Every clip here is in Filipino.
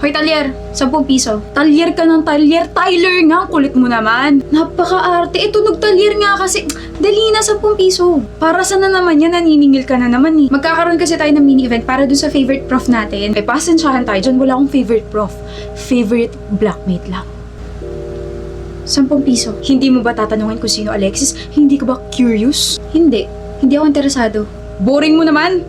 Hoy, Talyer, 10 piso. Talyer ka ng talyer. Tyler nga, ang kulit mo naman. Napaka-arte. Tunog talyer nga kasi. Dali na, 10 piso. Para saan na naman yan? Naniningil ka na naman eh. Magkakaroon kasi tayo ng mini-event para dun sa favorite prof natin. Ay, pasensyahan tayo dyan. Wala akong favorite prof. Favorite blackmate lang. 10 piso. Hindi mo ba tatanungin kung sino Alexis? Hindi ka ba curious? Hindi. Hindi ako interesado. Boring mo naman.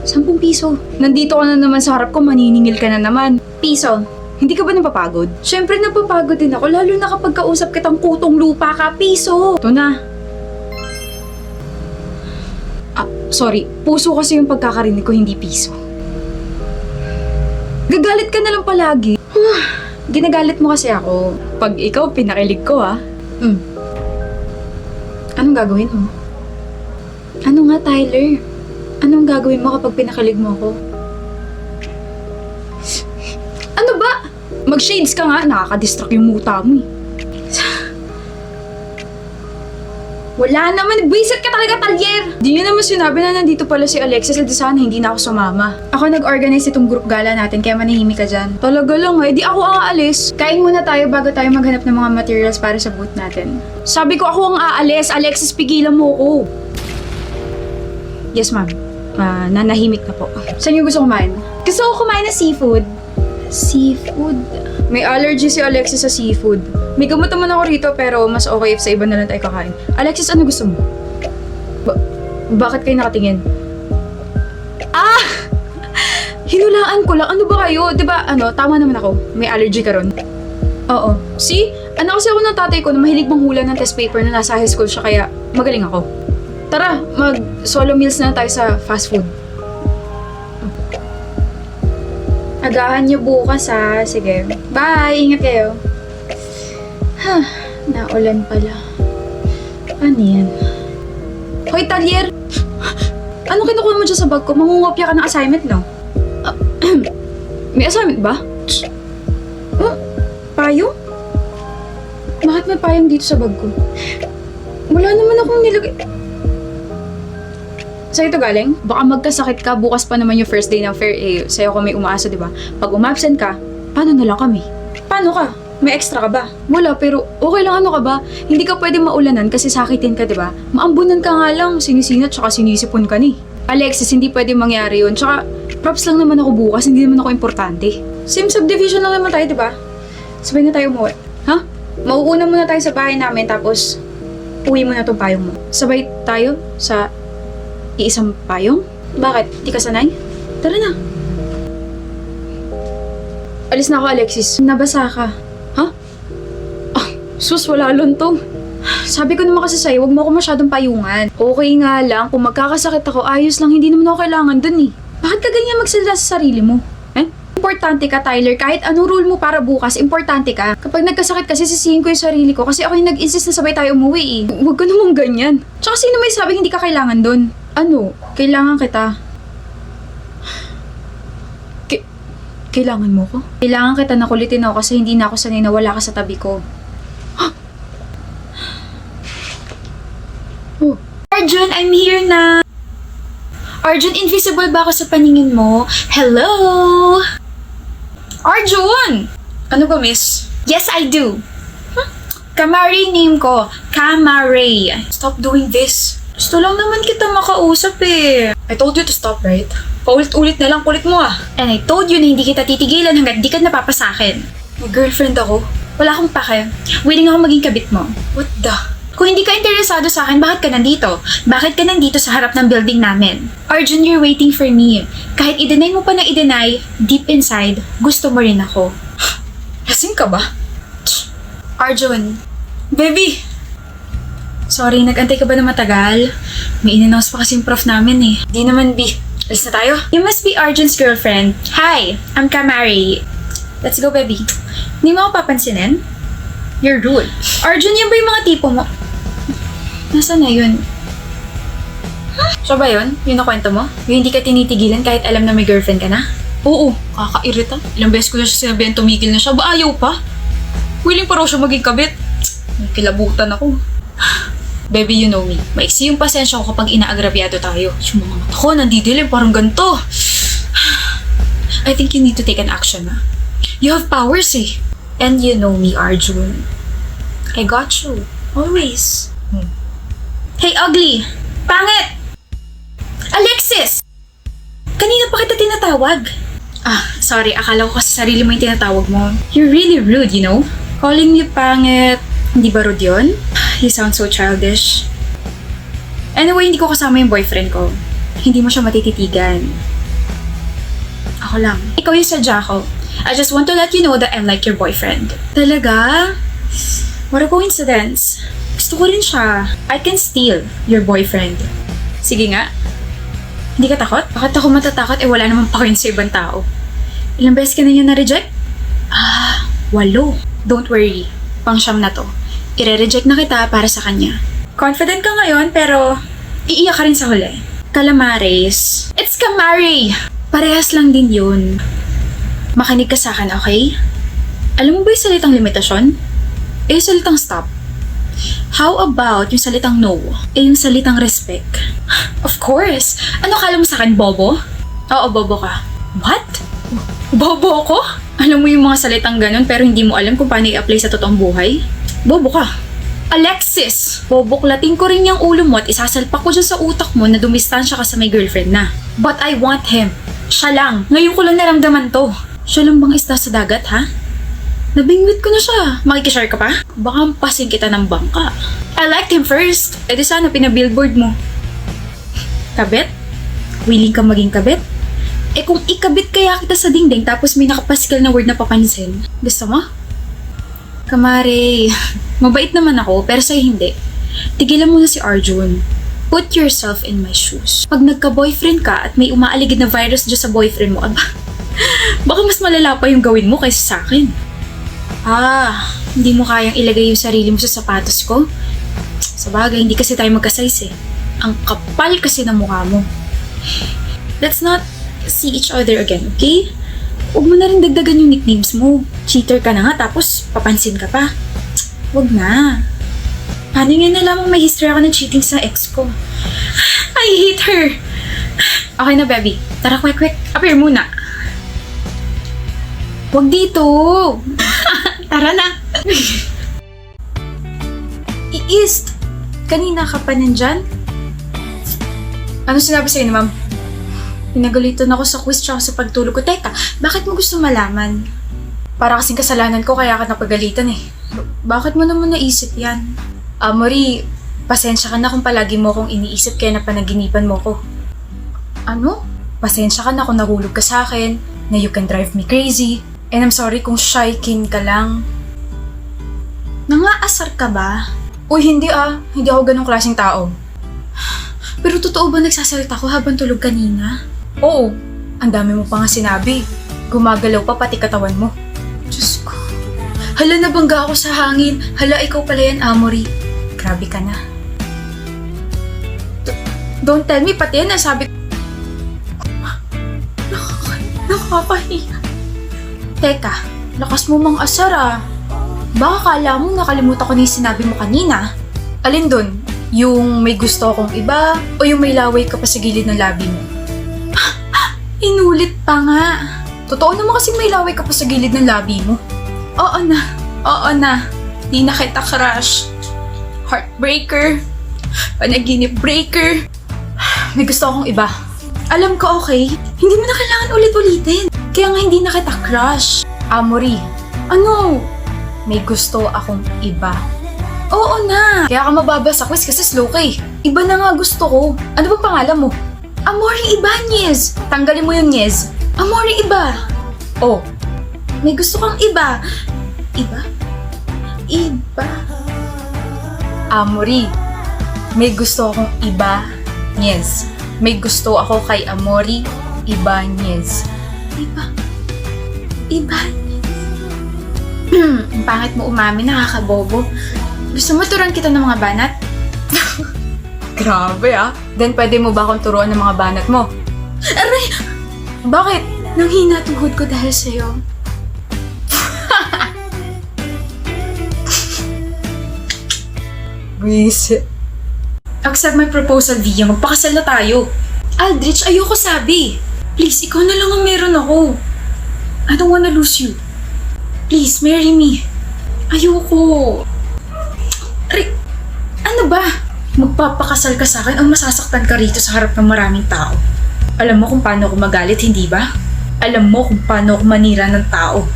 10 piso. Nandito ka na naman sa harap ko, maniningil ka na naman. Piso. Hindi ka ba napapagod? Siyempre napapagod din ako, lalo na kapag kausap kitang kutong lupa ka. Piso. Ito na. Sorry. Puso kasi yung pagkakarinig ko, hindi piso. Gagalit ka na lang palagi. Ginagalit mo kasi ako. Pag ikaw, pinakilig ko Anong gagawin mo? Ano nga, Tyler? Anong gagawin mo kapag pinakilig mo ako? Ano ba? Mag-shades ka nga, nakaka-distract yung muta mo eh. Wala naman, buwisit ka talaga, Talyer! Di niyo naman sinabi na nandito pala si Alexis, di sana hindi na ako sumama. Ako nag-organize itong group gala natin, kaya manahimik ka dyan. Talaga lang di ako aalis. Kain muna tayo bago tayo maghanap ng mga materials para sa booth natin. Sabi ko ako ang aalis, Alexis, pigilan mo ako. Yes, ma'am. Nanahimik na po. Saan niyo gusto kumain? Gusto ko kumain ng seafood. Seafood? May allergy si Alexis sa seafood. May gamot naman ako rito pero mas okay if sa iba na lang tayo kakain. Alexis, ano gusto mo? Bakit kayo nakatingin? Hinulaan ko lang. Ano ba kayo? Diba, tama naman ako. May allergy ka ron? Oo. See? Kasi ako ng tatay ko na mahilig manghula ng test paper na nasa high school siya kaya magaling ako. Tara, mag-solo meals na tayo sa fast food. Agahan niyo bukas ha. Sige. Bye! Ingat kayo. Naulan pala. Ano yan? Hoy, Talyer! Ano kinukuha mo dyan sa bag ko? Mangungopya ka ng assignment, no? May assignment ba? Payong? Bakit may payong dito sa bag ko? Wala naman akong nilagay. Sa'yo ito galing? Baka magkasakit ka, bukas pa naman yung first day ng fair sa'yo ko may umaasa, di ba? Pag umabsent ka, paano na lang kami? Paano ka? May extra ka ba? Wala, pero okay lang ka ba? Hindi ka pwede maulanan kasi sakitin ka, di ba? Maambunan ka nga lang, sinisinat tsaka sinisipon ka ni. Alexis, hindi pwede mangyari yun. Tsaka, props lang naman ako bukas, hindi naman ako importante. Same subdivision lang naman tayo, di ba? Sabay na tayo umuwi. Ha? Mauuna muna tayo sa bahay namin, tapos uwi mo na tong payong mo. Sabay tayo sa iisang payong? Bakit? Di ka sanay? Tara na. Alis na ako, Alexis. Nabasa ka. Ha? Sus, wala lontong. Sabi ko naman kasi sa'yo, huwag mo ako masyadong payungan. Okay nga lang, kung magkakasakit ako, ayos lang, hindi naman ako kailangan dun eh. Bakit ka ganyan magsalita sa sarili mo? Importante ka, Tyler. Kahit anong rule mo para bukas, importante ka. Kapag nagkasakit kasi, sisihin ko yung sarili ko kasi ako yung nag-insist na sabay tayo umuwi eh. Huwag ka namang ganyan. Tsaka sino may sabing hindi ka kailangan dun? Kailangan kita. Kailangan mo ko? Kailangan kita na kulitin ako kasi hindi na ako sanay na wala ka sa tabi ko. Arjun, I'm here na! Arjun, invisible ba ako sa paningin mo? Hello! Arjun! Ano ba, miss? Yes, I do. Kamari name ko. Kamaray. Stop doing this. Gusto lang naman kita makausap eh. I told you to stop, right? Paulit-ulit na lang, kulit mo ah. And I told you na hindi kita titigilan hanggat di ka napapasakin. May girlfriend ako. Wala akong pake. Willing ako maging kabit mo. What the? Kung hindi ka interesado sa akin, bakit ka nandito? Bakit ka nandito sa harap ng building namin? Arjun, you're waiting for me. Kahit i-deny mo pa na i-deny, deep inside, gusto mo rin ako. Lasing ka ba? Arjun. Baby! Sorry, nag-antay ka ba na matagal? May in-announce pa kasi yung prof namin eh. Di naman, B. Alis na tayo? You must be Arjun's girlfriend. Hi, I'm Kamari. Let's go, baby. Hindi mo ako papansinin? You're rude. Arjun, yan ba yung mga tipo mo? Nasaan na yun? So ba yun? Yun na kwento mo? Yung hindi ka tinitigilan kahit alam na may girlfriend ka na? Oo, kakairita. Ilang beses ko na siya sinabihan tumigil na siya. Ba ayaw pa? Willing pa raw siya maging kabit. Kilabutan ako. Baby, you know me. Maiksi yung pasensya ko kapag inaagrabyado tayo. Yung mga mata ko, nandidilim, parang ganito. I think you need to take an action na. You have powers eh. And you know me, Arjun. I got you. Always. Hey, ugly! Pangit! Alexis! Kanina pa kita tinatawag. Sorry. Akala ko kasi sarili mo yung tinatawag mo. You're really rude, you know? Calling me pangit. Hindi ba rude yun? You sound so childish. Anyway, hindi ko kasama yung boyfriend ko. Hindi mo siya matititigan. Ako lang. Ikaw yung sadya ko. I just want to let you know that I'm like your boyfriend. Talaga? What a coincidence. Gusto ko rin siya. I can steal your boyfriend. Sige nga. Hindi ka takot? Bakit ako matatakot? Wala namang pakin sa ibang tao. Ilang beses ka na niya na-reject? 8. Don't worry. Pang-siyam na to. Ire-reject na kita para sa kanya. Confident ka ngayon, pero iiyak ka rin sa huli. Calamares. It's Camare! Parehas lang din yun. Makinig ka sa akin, okay? Alam mo ba yung salitang limitasyon? Yung salitang stop. How about yung salitang no? Yung salitang respect? Of course! Ano kala mo sa akin, bobo? Oo, bobo ka. What? Bobo ako? Alam mo yung mga salitang ganun pero hindi mo alam kung paano i-apply sa totoong buhay? Bobo ka. Alexis! Boboklatin ko rin yung ulo mo at isasalpak ko dyan sa utak mo na dumistansya ka sa may girlfriend na. But I want him. Siya lang. Ngayon ko lang naramdaman to. Siya lang bang isda sa dagat, ha? Nabingwit ko na siya. Makikishare ka pa? Baka pasin kita ng bangka. I liked him first. E di sana pinabillboard mo. Kabit? Willing ka maging kabit? Eh kung ikabit kaya kita sa dingding tapos may nakapaskal na word na papansin, gusto mo? Kamare, mabait naman ako pero sa'yo hindi. Tigilan mo na si Arjun. Put yourself in my shoes. Pag nagka-boyfriend ka at may umaaligid na virus dyan sa boyfriend mo, baka mas malala pa yung gawin mo kaysa sa akin. Hindi mo kayang ilagay yung sarili mo sa sapatos ko? Sabagay, hindi kasi tayo magka-size eh. Ang kapal kasi ng mukha mo. Let's not see each other again, okay? Huwag mo na rin dagdagan yung nicknames mo. Cheater ka na nga, tapos papansin ka pa. Huwag na. Paano nga nalamang may history ako ng cheating sa ex ko? I hate her! Okay na, baby. Tara, quick. Appear muna. Huwag dito! Tara na! East! Kanina ka pa nandyan? Ano sinabi sa'yo ni ma'am? Pinagalitan ako sa quiz tsaka sa pagtulog ko. Teka, bakit mo gusto malaman? Para kasing kasalanan ko kaya ka napagalitan eh. Bakit mo naman naisip yan? Mori, pasensya ka na kung palagi mo akong iniisip kaya napanaginipan mo ko. Ano? Pasensya ka na kung nahulog ka sa akin, na you can drive me crazy, and I'm sorry kung shy kin ka lang. Nangaasar ka ba? Uy, hindi Hindi ako ganong klaseng tao. Pero totoo ba nagsasalita ko habang tulog kanina? Oo, ang dami mo pa nga sinabi. Gumagalaw pa pati katawan mo. Diyos ko. Hala, nabangga ako sa hangin. Hala, ikaw pala yan, Amory. Grabe ka na. Don't tell me, pati yan nasabi ko. Nakakahiya. Teka, lakas mo mang asar. Baka kala mo nakalimutan ko na yung sinabi mo kanina. Alin dun? Yung may gusto akong iba o yung may laway ka pa sa gilid ng labi mo? Inulit pa nga. Totoo naman kasi may laway ka pa sa gilid ng labi mo. Oo na. Di na kita crush. Heartbreaker. Panaginip breaker. May gusto akong iba. Alam ko, okay? Hindi mo na kailangan ulit-ulitin. Kaya nga hindi na kita crush. Amory. Ano? May gusto akong iba. Oo na! Kaya ka mababa sa quiz kasi slow ka eh. Iba na nga gusto ko. Ano bang pangalan mo? Amory Ibanez! Tanggalin mo yung Nyez. Amory Iba! Oh, may gusto kang iba. Iba? Amory, may gusto akong iba, Nyez. May gusto ako kay Amory Ibanez. Ibanez? Ang pangit mo umamin, nakakabobo. Gusto mo turuan kita ng mga banat? Grabe Then pwede mo ba akong turuan ng mga banat mo? Aray! Bakit? Nanghina tuhod ko dahil sa'yo. Wisit. Accept my proposal, Via. Magpakasal na tayo. Aldrich, ayoko sabi. Please, ikaw na lang ang meron ako. I don't wanna lose you. Please, marry me. Ayoko. Aray, ano ba? Magpapakasal ka sa akin o masasaktan ka rito sa harap ng maraming tao? Alam mo kung paano ako magalit, hindi ba? Alam mo kung paano ako manira ng tao.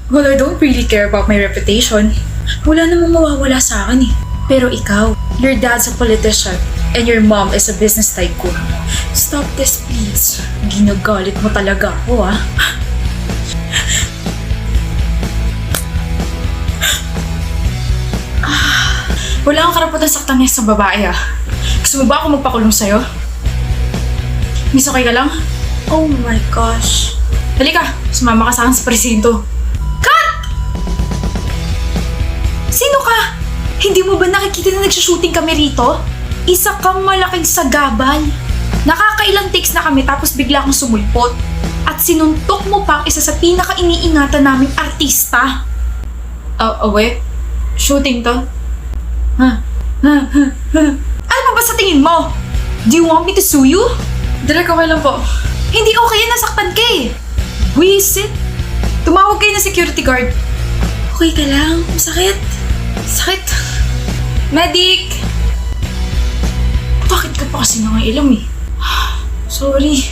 Well, I don't really care about my reputation. Wala namang mawawala sa akin eh. Pero ikaw, your dad's a politician and your mom is a business tycoon. Stop this, please. Ginagalit mo talaga ako, ah. Wala kang karapatan saktan niya sa babae, ah. Gusto mo ba ako magpakulong sa'yo? Miss, okay ka lang? Oh my gosh. Halika, sumama ka sa akin sa presinto. Cut! Sino ka? Hindi mo ba nakikita na nagsushooting kami rito? Isa kang malaking sagabal. Nakakailang takes na kami tapos bigla kang sumulpot. At sinuntok mo pa ang isa sa pinaka-iniingatan naming artista. Wait. Shooting to? Ano ba sa tingin mo? Do you want me to sue you? Direk, okay lang po. Hindi okay yan, nasaktan ka eh. Wisit. Tumawag kayo ng security guard. Okay ka lang? Masakit. Sakit. Medic! Bakit ka pa kasi nangailam eh? Sorry.